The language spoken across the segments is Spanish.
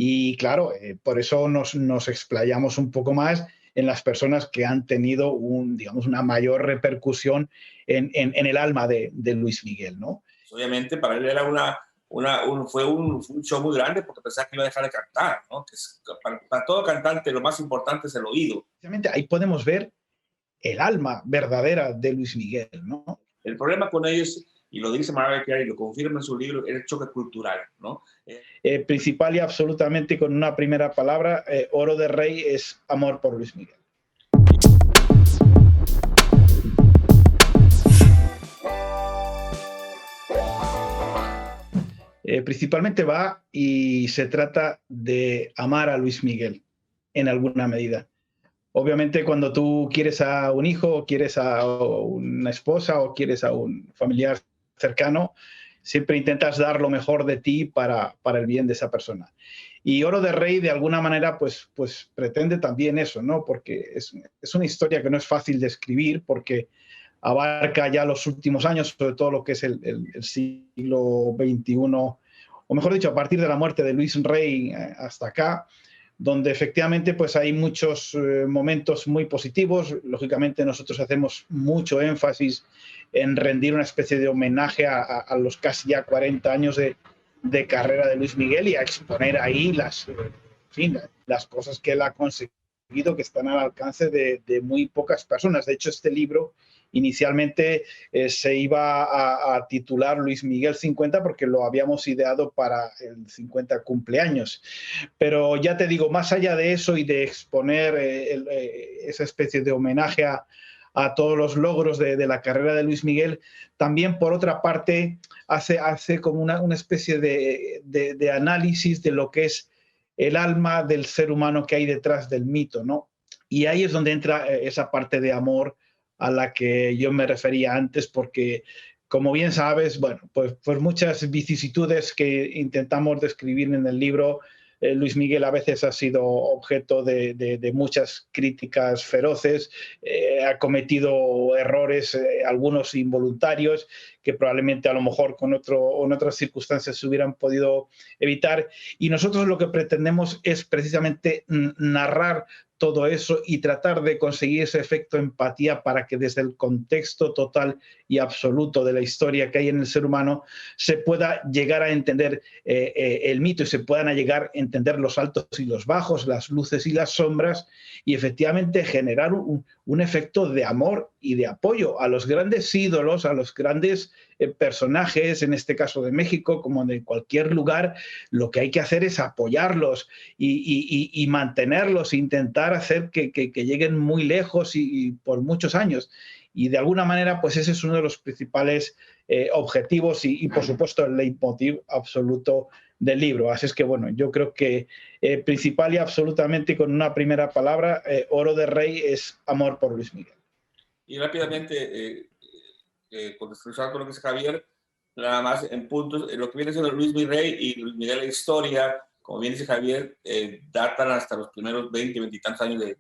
Y claro, por eso nos explayamos un poco más en las personas que han tenido digamos, una mayor repercusión en el alma de Luis Miguel, ¿no? Obviamente para él era fue un show muy grande porque pensaba que iba a dejar de cantar, ¿no? Para todo cantante lo más importante es el oído. Ahí podemos ver el alma verdadera de Luis Miguel, ¿no? El problema con ellos, y lo dice Mariah Carey, lo confirma en su libro, es el choque cultural, ¿no? Principal y absolutamente con una primera palabra, Oro de Rey es amor por Luis Miguel. Principalmente va y se trata de amar a Luis Miguel en alguna medida. Obviamente cuando tú quieres a un hijo, o quieres a una esposa o quieres a un familiar cercano, siempre intentas dar lo mejor de ti para el bien de esa persona. Y Oro de Rey de alguna manera pues pretende también eso, ¿no? Porque es una historia que no es fácil de escribir porque abarca ya los últimos años, sobre todo lo que es el siglo XXI, o mejor dicho, a partir de la muerte de Luis Rey hasta acá, donde efectivamente pues hay muchos momentos muy positivos. Lógicamente nosotros hacemos mucho énfasis en rendir una especie de homenaje a los casi ya 40 años de carrera de Luis Miguel y a exponer ahí las cosas que él ha conseguido, que están al alcance de muy pocas personas. De hecho, este libro inicialmente se iba a titular Luis Miguel 50 porque lo habíamos ideado para el 50 cumpleaños. Pero ya te digo, más allá de eso y de exponer esa especie de homenaje a todos los logros de la carrera de Luis Miguel, también por otra parte hace como una especie de análisis de lo que es el alma del ser humano que hay detrás del mito, ¿no? Y ahí es donde entra esa parte de amor a la que yo me refería antes, porque como bien sabes, bueno, pues muchas vicisitudes que intentamos describir en el libro, Luis Miguel a veces ha sido objeto de muchas críticas feroces, ha cometido errores, algunos involuntarios, que probablemente a lo mejor en otras circunstancias se hubieran podido evitar. Y nosotros lo que pretendemos es precisamente narrar todo eso y tratar de conseguir ese efecto empatía para que desde el contexto total y absoluto de la historia que hay en el ser humano se pueda llegar a entender el mito y se puedan llegar a entender los altos y los bajos, las luces y las sombras y efectivamente generar un efecto de amor y de apoyo a los grandes ídolos, a los grandes personajes, en este caso de México, como de cualquier lugar. Lo que hay que hacer es apoyarlos y mantenerlos, intentar hacer que lleguen muy lejos y por muchos años. Y de alguna manera, pues ese es uno de los principales objetivos y por supuesto, el leitmotiv absoluto del libro. Así es que, bueno, yo creo que principal y absolutamente con una primera palabra, Oro de Rey es amor por Luis Miguel. Y rápidamente, contextualizando lo que dice Javier, nada más en puntos, lo que viene siendo Luis Miguel y Luis Miguel la historia, como bien dice Javier, datan hasta los primeros 20 y tantos años de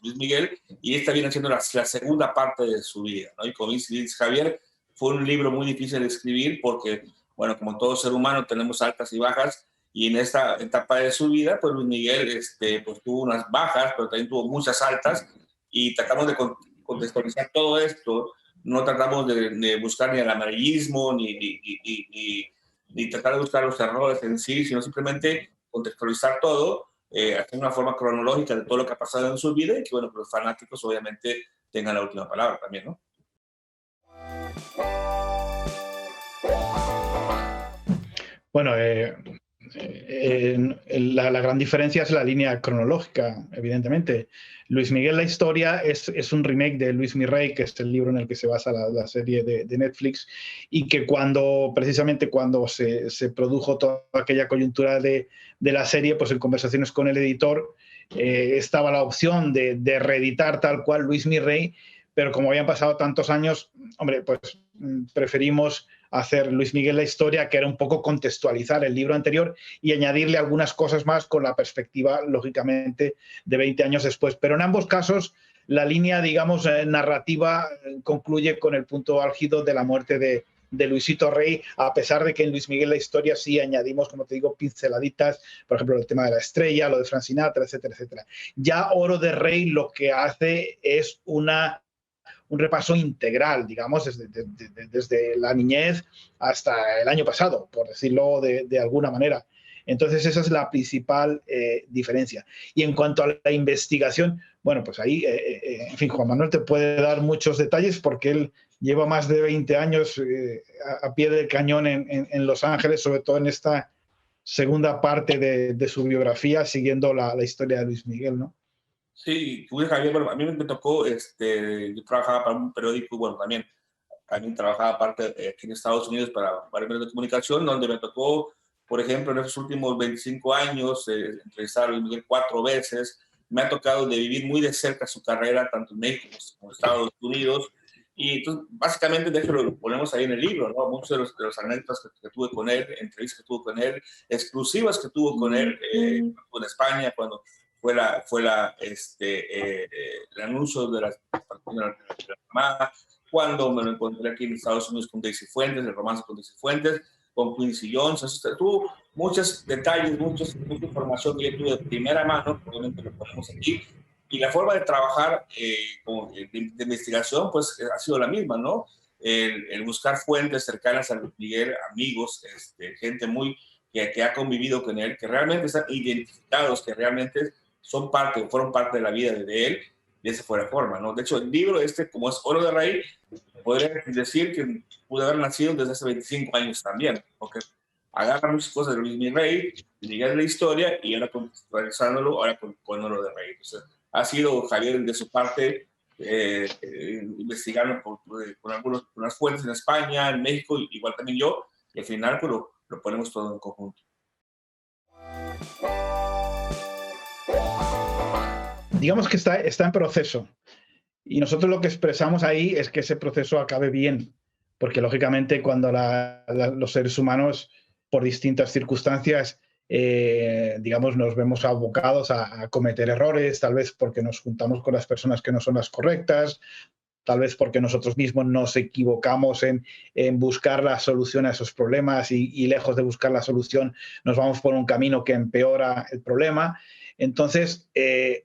Luis Miguel, y esta viene siendo la segunda parte de su vida, ¿no? Y como dice Javier, fue un libro muy difícil de escribir porque, bueno, como todo ser humano tenemos altas y bajas, y en esta etapa de su vida, pues Luis Miguel pues tuvo unas bajas, pero también tuvo muchas altas, y tratamos de contextualizar todo esto. No tratamos de buscar ni el amarillismo, ni tratar de buscar los errores en sí, sino simplemente contextualizar todo, hacer una forma cronológica de todo lo que ha pasado en su vida y que, bueno, que los fanáticos obviamente tengan la última palabra también, ¿no? Bueno, la gran diferencia es la línea cronológica, evidentemente. Luis Miguel, la historia, es un remake de Luis Mi Rey, que es el libro en el que se basa la serie de Netflix, y que precisamente cuando se produjo toda aquella coyuntura de la serie, pues en conversaciones con el editor estaba la opción de reeditar tal cual Luis Mi Rey, pero como habían pasado tantos años, hombre, pues preferimos hacer Luis Miguel la historia, que era un poco contextualizar el libro anterior y añadirle algunas cosas más con la perspectiva, lógicamente, de 20 años después. Pero en ambos casos, la línea, digamos, narrativa concluye con el punto álgido de la muerte de de Luisito Rey, a pesar de que en Luis Miguel la historia sí añadimos, como te digo, pinceladitas, por ejemplo, el tema de la estrella, lo de Frank Sinatra, etcétera, etcétera. Ya Oro de Rey lo que hace es un repaso integral, digamos, desde la niñez hasta el año pasado, por decirlo de alguna manera. Entonces, esa es la principal diferencia. Y en cuanto a la investigación, bueno, pues ahí, en fin, Juan Manuel te puede dar muchos detalles porque él lleva más de 20 años a pie del cañón en Los Ángeles, sobre todo en esta segunda parte de su biografía, siguiendo la historia de Luis Miguel, ¿no? Sí, Javier, bueno, a mí me tocó, yo trabajaba para un periódico, bueno, también trabajaba aparte aquí en Estados Unidos para varios medios de comunicación, donde me tocó, por ejemplo, en estos últimos 25 años, entrevistar a Luis Miguel 4 veces. Me ha tocado de vivir muy de cerca su carrera, tanto en México como en Estados Unidos. Y entonces, básicamente, de hecho, lo ponemos ahí en el libro, ¿no? Muchos de los anécdotas que tuve con él, entrevistas que tuve con él, exclusivas que tuvo con él en España, cuando el anuncio de la mamá, cuando me lo encontré aquí en Estados Unidos con Daisy Fuentes, el romance con Daisy Fuentes, con Quincy Jones. Tuvo muchos detalles, mucha información que yo tuve de primera mano, obviamente lo ponemos aquí. Y la forma de trabajar de investigación, pues ha sido la misma, ¿no? El buscar fuentes cercanas a Luis Miguel, amigos, gente que ha convivido con él, que realmente están identificados, que realmente fueron parte de la vida de él, de esa fue la forma, ¿no? De hecho, el libro como es Oro de Rey, podría decir que pudo haber nacido desde hace 25 años también, porque agarra muchas cosas de Luis Miguel, Miguel la historia, y ahora contextualizándolo ahora con Oro de Rey. Entonces, ha sido Javier de su parte investigando con algunas fuentes en España, en México, igual también yo, y al final pues, lo ponemos todo en conjunto. Digamos que está en proceso. Y nosotros lo que expresamos ahí es que ese proceso acabe bien, porque lógicamente cuando los seres humanos, por distintas circunstancias, digamos, nos vemos abocados a cometer errores, tal vez porque nos juntamos con las personas que no son las correctas, tal vez porque nosotros mismos nos equivocamos en buscar la solución a esos problemas y lejos de buscar la solución nos vamos por un camino que empeora el problema. Entonces,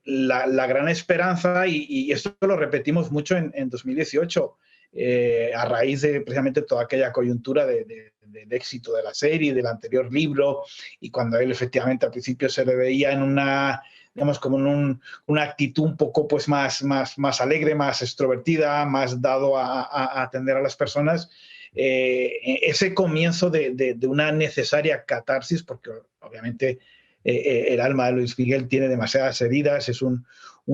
la gran esperanza, y esto lo repetimos mucho en 2018, a raíz de precisamente toda aquella coyuntura del éxito de la serie, del anterior libro, y cuando él efectivamente al principio se le veía en digamos, como en una actitud un poco pues, más alegre, más extrovertida, más dado a atender a las personas, ese comienzo de una necesaria catarsis, porque obviamente el alma de Luis Miguel tiene demasiadas heridas, es un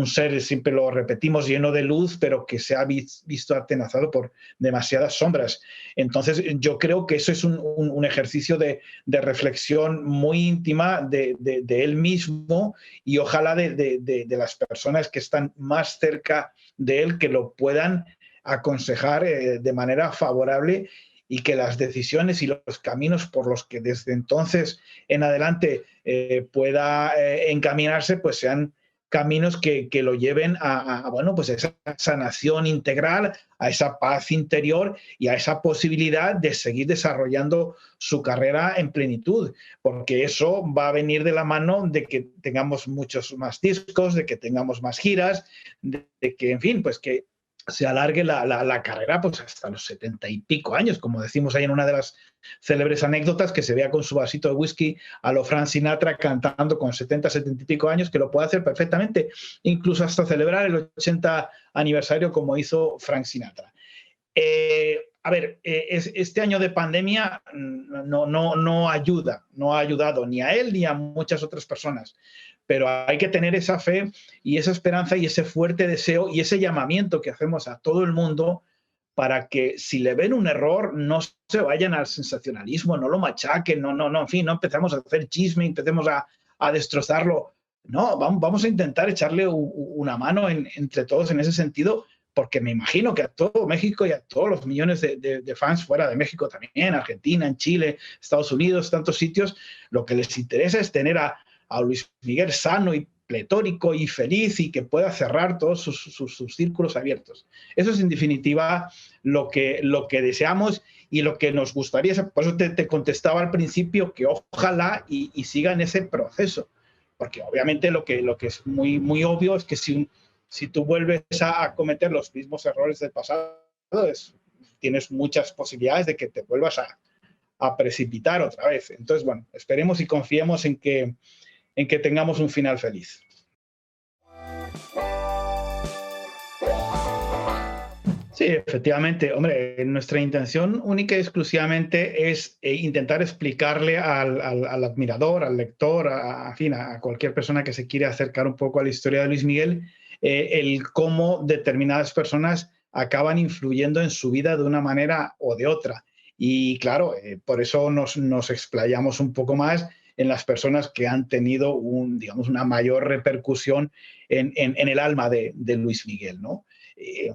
ser, siempre lo repetimos, lleno de luz, pero que se ha visto atenazado por demasiadas sombras. Entonces, yo creo que eso es un ejercicio de reflexión muy íntima de él mismo y ojalá de las personas que están más cerca de él, que lo puedan aconsejar de manera favorable y que las decisiones y los caminos por los que desde entonces en adelante pueda encaminarse, pues sean caminos que lo lleven bueno, pues a esa sanación integral, a esa paz interior y a esa posibilidad de seguir desarrollando su carrera en plenitud, porque eso va a venir de la mano de que tengamos muchos más discos, de que tengamos más giras, de que, en fin, pues que se alargue la carrera pues hasta los 70 y pico años, como decimos ahí en una de las célebres anécdotas, que se vea con su vasito de whisky a lo Frank Sinatra cantando con 70, 70 y pico años, que lo puede hacer perfectamente, incluso hasta celebrar el 80 aniversario como hizo Frank Sinatra. A ver, este año de pandemia no ayuda, no ha ayudado ni a él ni a muchas otras personas, pero hay que tener esa fe y esa esperanza y ese fuerte deseo y ese llamamiento que hacemos a todo el mundo para que si le ven un error no se vayan al sensacionalismo, no lo machaquen, en fin, no empezamos a hacer chisme, empecemos a destrozarlo. No, vamos a intentar echarle una mano entre todos en ese sentido, porque me imagino que a todo México y a todos los millones de fans fuera de México también, Argentina, en Chile, Estados Unidos, tantos sitios, lo que les interesa es tener a Luis Miguel sano y pletórico y feliz y que pueda cerrar todos sus círculos abiertos. Eso es en definitiva lo que deseamos y lo que nos gustaría, por eso te contestaba al principio que ojalá y sigan ese proceso, porque obviamente lo que es muy, muy obvio es que si tú vuelves a cometer los mismos errores del pasado, tienes muchas posibilidades de que te vuelvas a precipitar otra vez. Entonces, bueno, esperemos y confiemos en que tengamos un final feliz. Sí, efectivamente. Hombre, nuestra intención única y exclusivamente es intentar explicarle al admirador, al lector, en fin, a cualquier persona que se quiera acercar un poco a la historia de Luis Miguel, el cómo determinadas personas acaban influyendo en su vida de una manera o de otra. Y claro, por eso nos explayamos un poco más en las personas que han tenido digamos, una mayor repercusión en el alma de Luis Miguel, ¿no?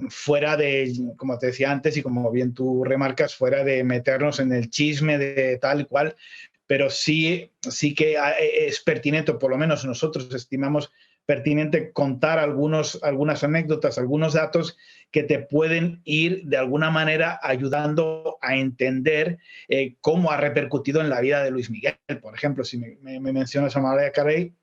Fuera de, como te decía antes y como bien tú remarcas, fuera de meternos en el chisme de tal y cual, pero sí que es pertinente, o por lo menos nosotros estimamos pertinente contar algunas anécdotas, algunos datos que te pueden ir de alguna manera ayudando a entender cómo ha repercutido en la vida de Luis Miguel. Por ejemplo, si me mencionas a Mariah Carey,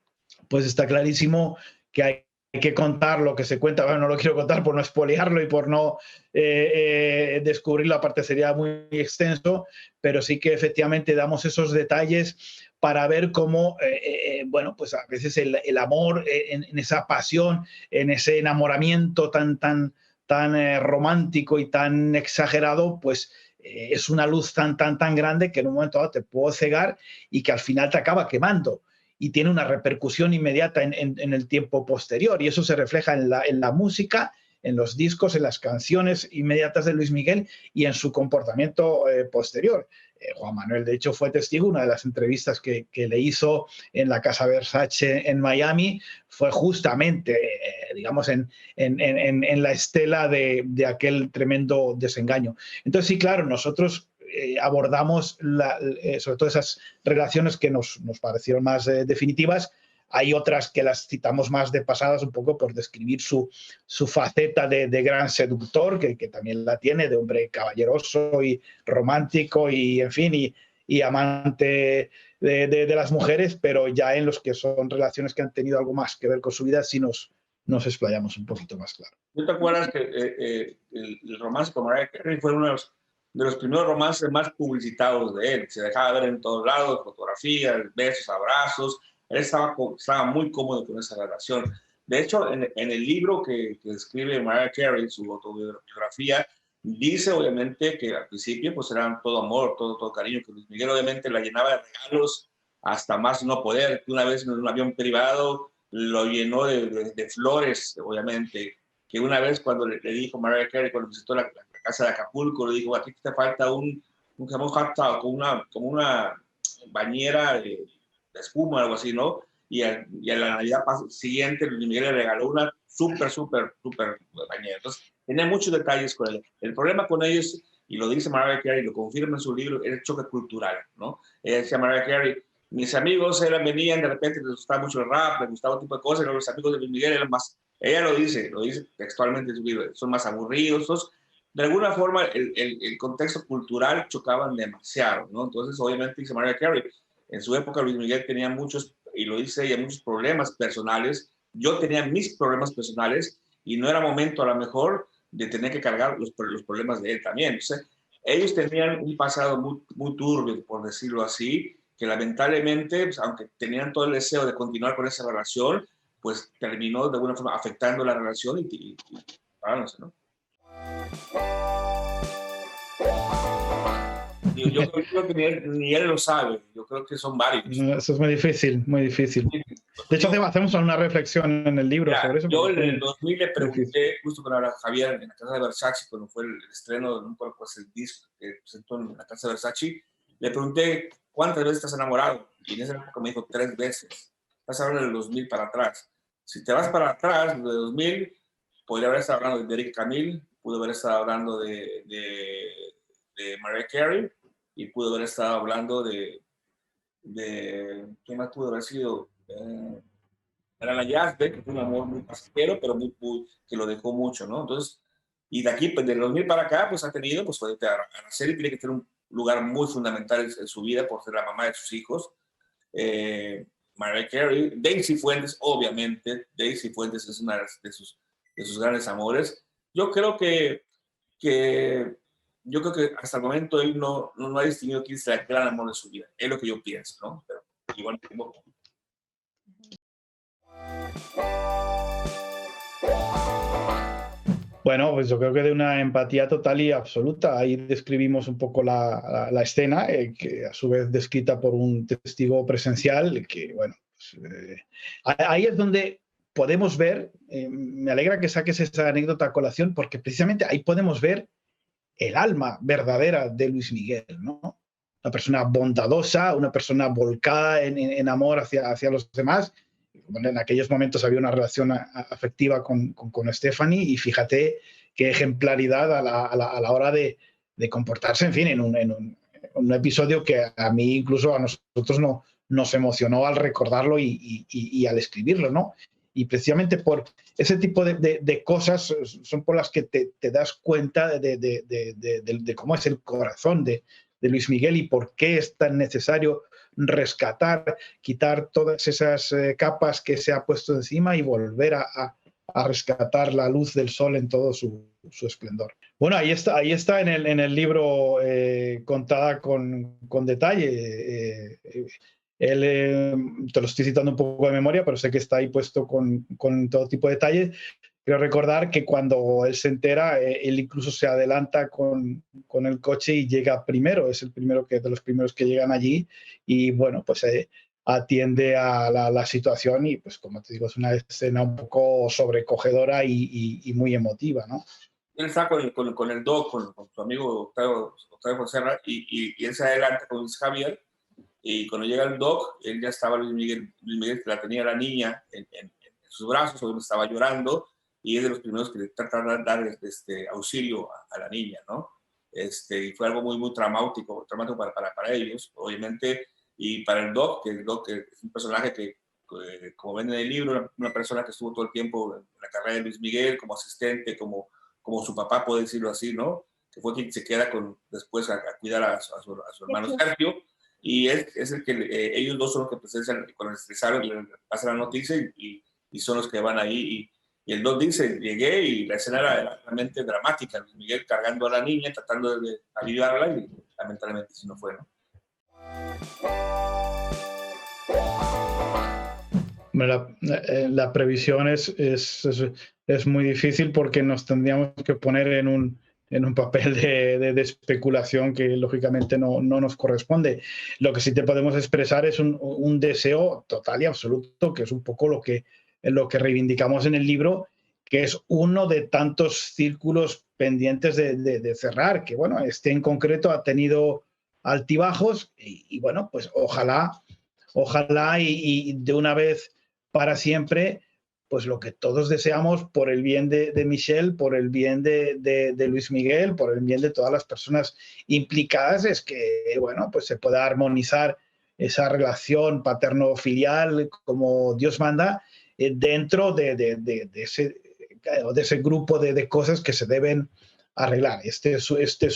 pues está clarísimo que hay que contar lo que se cuenta. Bueno, no lo quiero contar por no espolearlo y por no descubrirlo, aparte sería muy extenso, pero sí que efectivamente damos esos detalles para ver cómo, bueno, pues a veces el amor, en esa pasión, en ese enamoramiento tan romántico y tan exagerado, pues es una luz tan grande que en un momento dado te puede cegar y que al final te acaba quemando y tiene una repercusión inmediata en el tiempo posterior. Y eso se refleja en la música, en los discos, en las canciones inmediatas de Luis Miguel y en su comportamiento posterior. Juan Manuel, de hecho, fue testigo. Una de las entrevistas que le hizo en la Casa Versace en Miami fue justamente, digamos, en la estela de aquel tremendo desengaño. Entonces, sí, claro, nosotros abordamos sobre todo esas relaciones que nos parecieron más definitivas. Hay otras que las citamos más de pasadas, un poco por describir su faceta de gran seductor, que también la tiene, de hombre caballeroso y romántico y, en fin, y amante de las mujeres, pero ya en los que son relaciones que han tenido algo más que ver con su vida, sí nos explayamos un poquito más, claro. ¿No te acuerdas que el romance con Mariah Carey fue uno de los primeros romances más publicitados de él? Se dejaba ver en todos lados, fotografías, besos, abrazos. Él estaba muy cómodo con esa relación. De hecho, en el libro que escribe Mariah Carey, su autobiografía, dice obviamente que al principio pues eran todo amor, todo cariño, que Luis Miguel obviamente la llenaba de regalos hasta más no poder. Una vez en un avión privado lo llenó de flores, obviamente, que una vez cuando le dijo Mariah Carey, cuando visitó la casa de Acapulco, le dijo, aquí te falta un hot tub, como una bañera de espuma o algo así, ¿no? Y a la Navidad siguiente, Luis Miguel le regaló una súper bañera. Entonces, tenía muchos detalles con él. El problema con ellos, y lo dice Mariah Carey, lo confirma en su libro, es el choque cultural, ¿no? Ella decía Mariah Carey, mis amigos venían, de repente les gustaba mucho el rap, les gustaba un tipo de cosas, y los amigos de Luis Miguel eran más, ella lo dice textualmente en su libro, son más aburridos, de alguna forma el contexto cultural chocaban demasiado, ¿no? Entonces, obviamente, dice Mariah Carey, en su época Luis Miguel tenía muchos, y lo dice ella, muchos problemas personales, yo tenía mis problemas personales, y no era momento a lo mejor de tener que cargar los problemas de él también. Entonces, ellos tenían un pasado muy turbio, por decirlo así, que lamentablemente, pues, aunque tenían todo el deseo de continuar con esa relación, pues terminó de alguna forma afectando la relación y ¿no? Yo creo que ni él lo sabe, yo creo que son varios. No, eso es muy difícil, muy difícil. De hecho, hacemos una reflexión en el libro sobre eso. Yo en el 2000 le pregunté, justo con Javier en la casa de Versace, cuando fue el estreno de el disco que presentó en la casa de Versace, le pregunté, ¿cuántas veces estás enamorado? Y en esa época me dijo 3 veces. Estás hablando del 2000 para atrás. Si te vas para atrás, de 2000, podría haber estado hablando de Derek Camille, pudo haber estado hablando de Mariah Carey, y pudo haber estado hablando de ¿qué más pudo haber sido? Era la Yazbek, que fue un amor muy pasajero, pero que lo dejó mucho, ¿no? Entonces, Y de aquí, pues de 2000 para acá, pues ha tenido, pues Araceli tiene que tener un lugar muy fundamental en su vida por ser la mamá de sus hijos. Mariah Carey, Daisy Fuentes, obviamente. Daisy Fuentes es una de sus grandes amores. Yo creo que hasta el momento él no ha distinguido quién es el gran amor de su vida. Es lo que yo pienso, ¿no? Pero igual tengo... Bueno, pues yo creo que de una empatía total y absoluta. Ahí describimos un poco la escena, que a su vez descrita por un testigo presencial, que bueno, pues, ahí es donde podemos ver, me alegra que saques esa anécdota a colación, porque precisamente ahí podemos ver el alma verdadera de Luis Miguel, ¿no? Una persona bondadosa, una persona volcada en amor hacia los demás. Bueno, en aquellos momentos había una relación afectiva con Stephanie, y fíjate qué ejemplaridad a la hora de comportarse, en fin, en un episodio que a mí, incluso a nosotros, nos emocionó al recordarlo y al escribirlo, ¿no? Y precisamente por ese tipo de cosas son por las que te das cuenta de cómo es el corazón de Luis Miguel y por qué es tan necesario rescatar, quitar todas esas capas que se ha puesto encima y volver a rescatar la luz del sol en todo su esplendor. Bueno, ahí está en el libro, contada con detalle. Te lo estoy citando un poco de memoria, pero sé que está ahí puesto con todo tipo de detalles. Quiero recordar que cuando él se entera, él incluso se adelanta con el coche y llega primero, es de los primeros que llegan allí, y bueno, pues atiende a la situación, y pues como te digo, es una escena un poco sobrecogedora y muy emotiva, ¿no? Él está con el Doc, con su amigo Octavio Fonseca, y él se adelanta con Luis Javier, y cuando llega el Doc, él ya estaba Luis Miguel que la tenía la niña en sus brazos, o estaba llorando, y es de los primeros que tratan de dar auxilio a la niña, ¿no? Y fue algo muy traumático para ellos, obviamente, y para el Doc, que es un personaje que, como ven en el libro, una persona que estuvo todo el tiempo en la carrera de Luis Miguel, como asistente, como su papá, puede decirlo así, ¿no? Que fue quien se queda después a cuidar a su hermano Sergio, y es el que ellos dos son los que presencian cuando le pasan la noticia, y son los que van ahí, y el Doc dice, llegué y la escena era realmente dramática, Luis Miguel cargando a la niña, tratando de aliviarla, y lamentablemente si no fue, ¿no? La previsión es muy difícil, porque nos tendríamos que poner en un papel de especulación que lógicamente no nos corresponde. Lo que sí te podemos expresar es un deseo total y absoluto, que es un poco lo que reivindicamos en el libro, que es uno de tantos círculos pendientes de cerrar, que bueno, este en concreto ha tenido altibajos, y bueno, pues ojalá y de una vez para siempre, pues lo que todos deseamos por el bien de Michelle, por el bien de Luis Miguel, por el bien de todas las personas implicadas, es que, bueno, pues se pueda armonizar esa relación paterno-filial como Dios manda, dentro de ese grupo de cosas que se deben arreglar. Este es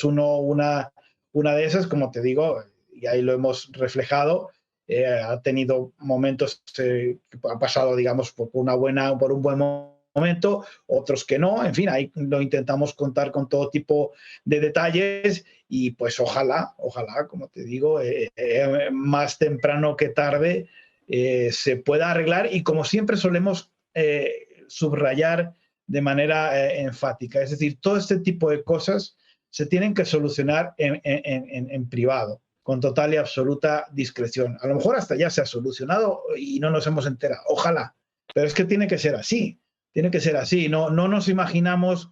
una de esas, como te digo, y ahí lo hemos reflejado. Ha tenido momentos que ha pasado, digamos, por un buen momento, otros que no. En fin, ahí lo intentamos contar con todo tipo de detalles, y pues ojalá, como te digo, más temprano que tarde, se pueda arreglar, y como siempre solemos subrayar de manera enfática. Es decir, todo este tipo de cosas se tienen que solucionar en privado, con total y absoluta discreción. A lo mejor hasta ya se ha solucionado y no nos hemos enterado. Ojalá. Pero es que tiene que ser así. Tiene que ser así. No nos imaginamos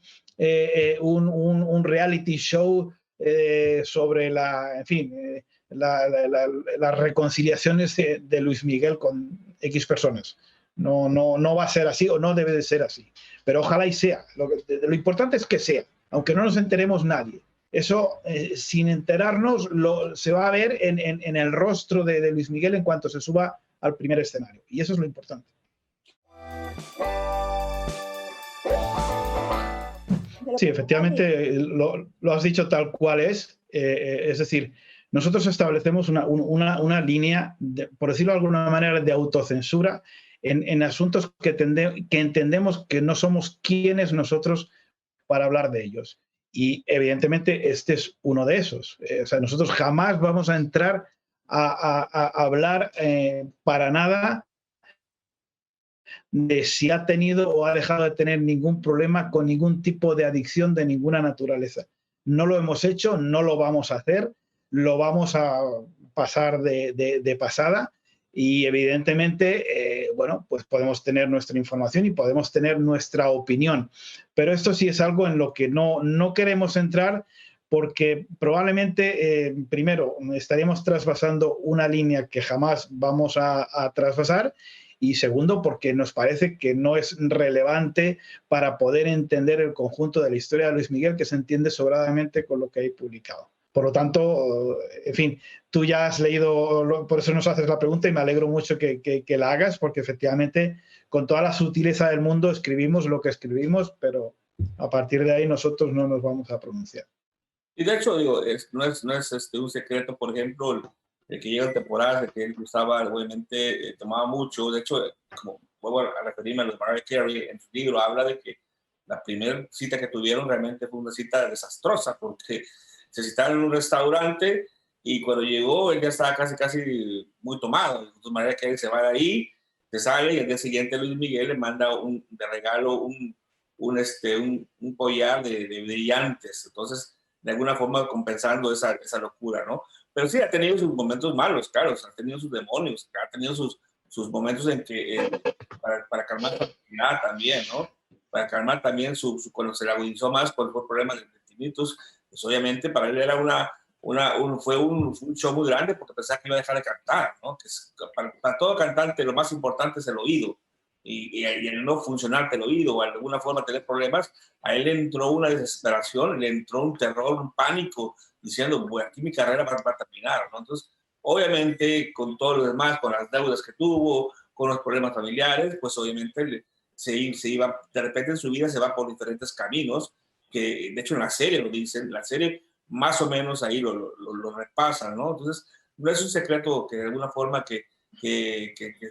un reality show sobre las reconciliaciones de Luis Miguel con X personas. No va a ser así, o no debe de ser así. Pero ojalá y sea. Lo importante es que sea, aunque no nos enteremos nadie. Eso, sin enterarnos, se va a ver en el rostro de Luis Miguel en cuanto se suba al primer escenario. Y eso es lo importante. Sí, efectivamente, lo has dicho tal cual es decir, nosotros establecemos una línea, por decirlo de alguna manera, de autocensura en asuntos que entendemos que no somos quienes nosotros para hablar de ellos. Y evidentemente este es uno de esos. O sea, nosotros jamás vamos a entrar a hablar para nada de si ha tenido o ha dejado de tener ningún problema con ningún tipo de adicción de ninguna naturaleza. No lo hemos hecho, no lo vamos a hacer, lo vamos a pasar de pasada y evidentemente, bueno, pues podemos tener nuestra información y podemos tener nuestra opinión, pero esto sí es algo en lo que no queremos entrar porque probablemente, primero, estaríamos traspasando una línea que jamás vamos a traspasar y segundo, porque nos parece que no es relevante para poder entender el conjunto de la historia de Luis Miguel, que se entiende sobradamente con lo que hay publicado. Por lo tanto, en fin, tú ya has leído, por eso nos haces la pregunta y me alegro mucho que la hagas, porque efectivamente, con toda la sutileza del mundo, escribimos lo que escribimos, pero a partir de ahí nosotros no nos vamos a pronunciar. Y de hecho, digo, no es un secreto, por ejemplo, el que llega temporadas, de que él gustaba, obviamente, tomaba mucho. De hecho, como vuelvo a referirme a los Mariah Carey, en su libro habla de que la primera cita que tuvieron realmente fue una cita desastrosa, porque se citaron en un restaurante y cuando llegó él ya estaba casi muy tomado. Entonces Mariah Carey se va de ahí, se sale y al día siguiente Luis Miguel le manda de regalo un collar de brillantes. Entonces, de alguna forma compensando esa locura, ¿no? Pero sí, ha tenido sus momentos malos, claro, ha tenido sus demonios, ha tenido sus momentos en que, para calmar su ansiedad también, ¿no? Para calmar también cuando se le agudizó más por problemas de sentimientos, pues obviamente para él era fue un show muy grande porque pensaba que iba a dejar de cantar, ¿no? Que para todo cantante lo más importante es el oído. Y el no funcionarte el oído o de alguna forma tener problemas, a él le entró una desesperación, le entró un terror, un pánico, diciendo, bueno, aquí mi carrera va a terminar, ¿no? Entonces, obviamente, con todo lo demás, con las deudas que tuvo, con los problemas familiares, pues obviamente se iba, de repente en su vida se va por diferentes caminos, que de hecho en la serie lo dicen, la serie más o menos ahí lo repasan, ¿no? Entonces, no es un secreto que de alguna forma que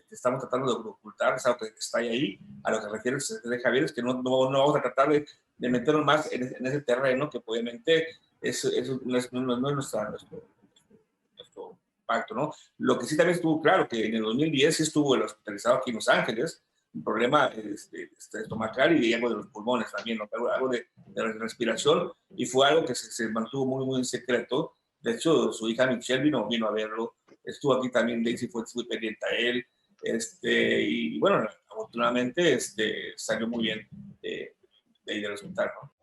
estamos tratando de ocultar, es algo que está ahí, a lo que refiere de Javier, es que no vamos a tratar de meternos más en ese terreno, que obviamente eso no es nuestro pacto, ¿no? Lo que sí también estuvo claro, que en el 2010 sí estuvo hospitalizado aquí en Los Ángeles, un problema estomacal y algo de los pulmones también, ¿no? Algo de respiración, y fue algo que se mantuvo muy, muy en secreto. De hecho, su hija Michelle vino a verlo. Estuvo aquí también, Daisy fue muy pendiente a él, y bueno, afortunadamente salió muy bien de ahí del hospital, ¿no?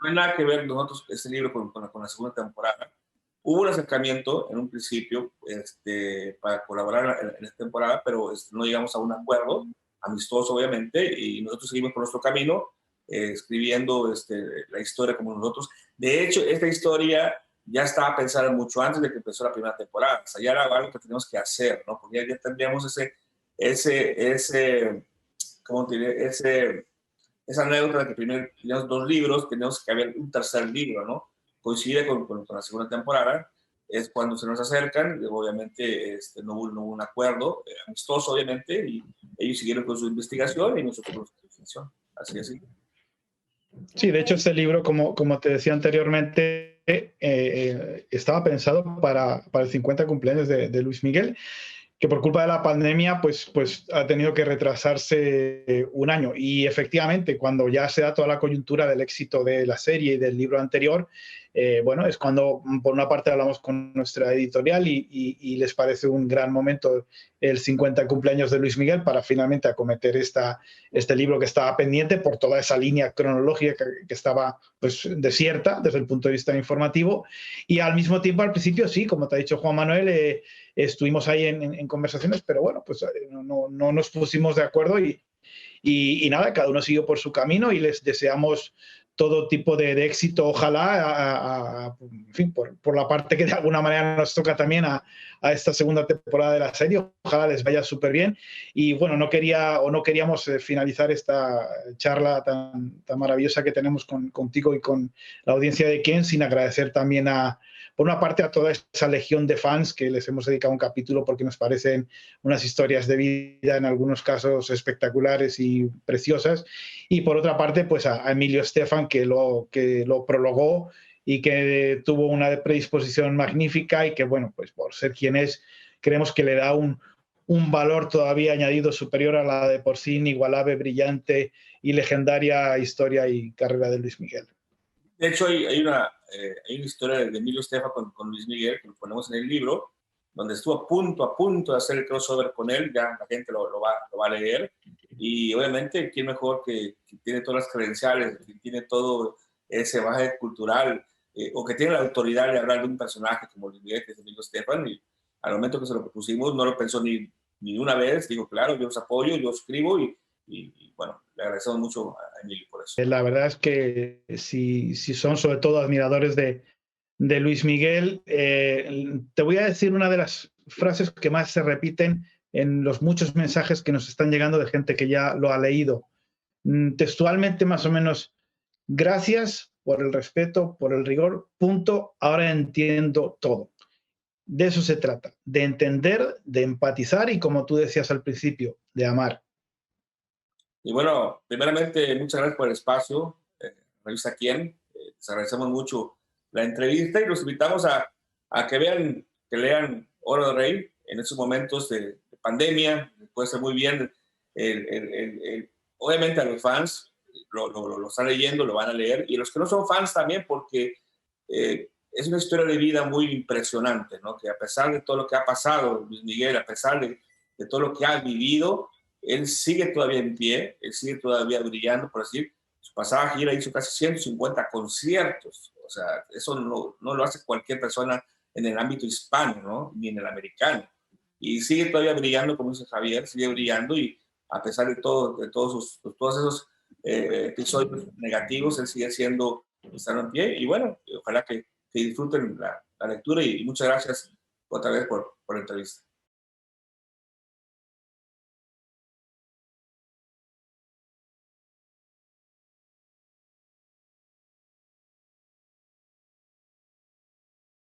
No hay nada que ver nosotros, este libro, con la segunda temporada. Hubo un acercamiento en un principio para colaborar en esta temporada, pero no llegamos a un acuerdo amistoso, obviamente, y nosotros seguimos por nuestro camino, escribiendo la historia como nosotros. De hecho, esta historia ya estaba pensada mucho antes de que empezó la primera temporada. O sea, ya era algo que teníamos que hacer, ¿no? Porque ya tendríamos ¿cómo te diré? Esa anécdota de que primero teníamos 2 libros, teníamos que haber un tercer libro, ¿no? Coincide con la segunda temporada, es cuando se nos acercan, obviamente no hubo un acuerdo amistoso, obviamente, y ellos siguieron con su investigación y nosotros con nuestra definición. Así. Sí, de hecho este libro, como te decía anteriormente, estaba pensado para el 50 cumpleaños de Luis Miguel, que por culpa de la pandemia pues ha tenido que retrasarse un año. Y efectivamente, cuando ya se da toda la coyuntura del éxito de la serie y del libro anterior, bueno, es cuando por una parte hablamos con nuestra editorial y les parece un gran momento el 50 cumpleaños de Luis Miguel para finalmente acometer este libro que estaba pendiente por toda esa línea cronológica que estaba pues desierta desde el punto de vista informativo. Y al mismo tiempo, al principio, sí, como te ha dicho Juan Manuel, estuvimos ahí en conversaciones, pero bueno, pues no nos pusimos de acuerdo y nada, cada uno siguió por su camino y les deseamos todo tipo de éxito, ojalá, en fin, por la parte que de alguna manera nos toca también a esta segunda temporada de la serie, ojalá les vaya súper bien. Y bueno, no queríamos finalizar esta charla tan maravillosa que tenemos contigo y con la audiencia de Ken sin agradecer también por una parte a toda esa legión de fans que les hemos dedicado un capítulo porque nos parecen unas historias de vida en algunos casos espectaculares y preciosas, y por otra parte pues a Emilio Estefan que lo prologó y que tuvo una predisposición magnífica y que bueno, pues por ser quien es, creemos que le da un valor todavía añadido superior a la de por sí inigualable, brillante y legendaria historia y carrera de Luis Miguel. De hecho, hay una historia de Emilio Estefan con Luis Miguel, que lo ponemos en el libro, donde estuvo a punto de hacer el crossover con él, ya la gente lo va a leer, y obviamente, ¿quién mejor que tiene todas las credenciales, que tiene todo ese bagaje cultural, o que tiene la autoridad de hablar de un personaje como Luis Miguel, que es Emilio Estefan? Y al momento que se lo propusimos, no lo pensó ni una vez, digo, claro, yo los apoyo, yo escribo, y bueno, le agradecemos mucho a Emilio por eso. La verdad es que si son sobre todo admiradores de Luis Miguel, te voy a decir una de las frases que más se repiten en los muchos mensajes que nos están llegando de gente que ya lo ha leído. Textualmente, más o menos, gracias por el respeto, por el rigor, punto, ahora entiendo todo. De eso se trata, de entender, de empatizar y, como tú decías al principio, de amar. Y bueno, primeramente, muchas gracias por el espacio, Revista Quién. Les agradecemos mucho la entrevista y los invitamos a que vean, que lean Oro de Rey en estos momentos de pandemia. Puede ser muy bien. Obviamente a los fans lo están leyendo, lo van a leer, y los que no son fans también, porque es una historia de vida muy impresionante, ¿no? Que a pesar de todo lo que ha pasado, Luis Miguel, a pesar de todo lo que ha vivido, él sigue todavía en pie, él sigue todavía brillando, por decir. Su pasada gira hizo casi 150 conciertos. O sea, eso no lo hace cualquier persona en el ámbito hispano, ¿no? Ni en el americano. Y sigue todavía brillando, como dice Javier, sigue brillando, y a pesar de todos esos episodios negativos, él sigue siendo, estando en pie. Y bueno, ojalá que disfruten la lectura, y muchas gracias otra vez por la entrevista.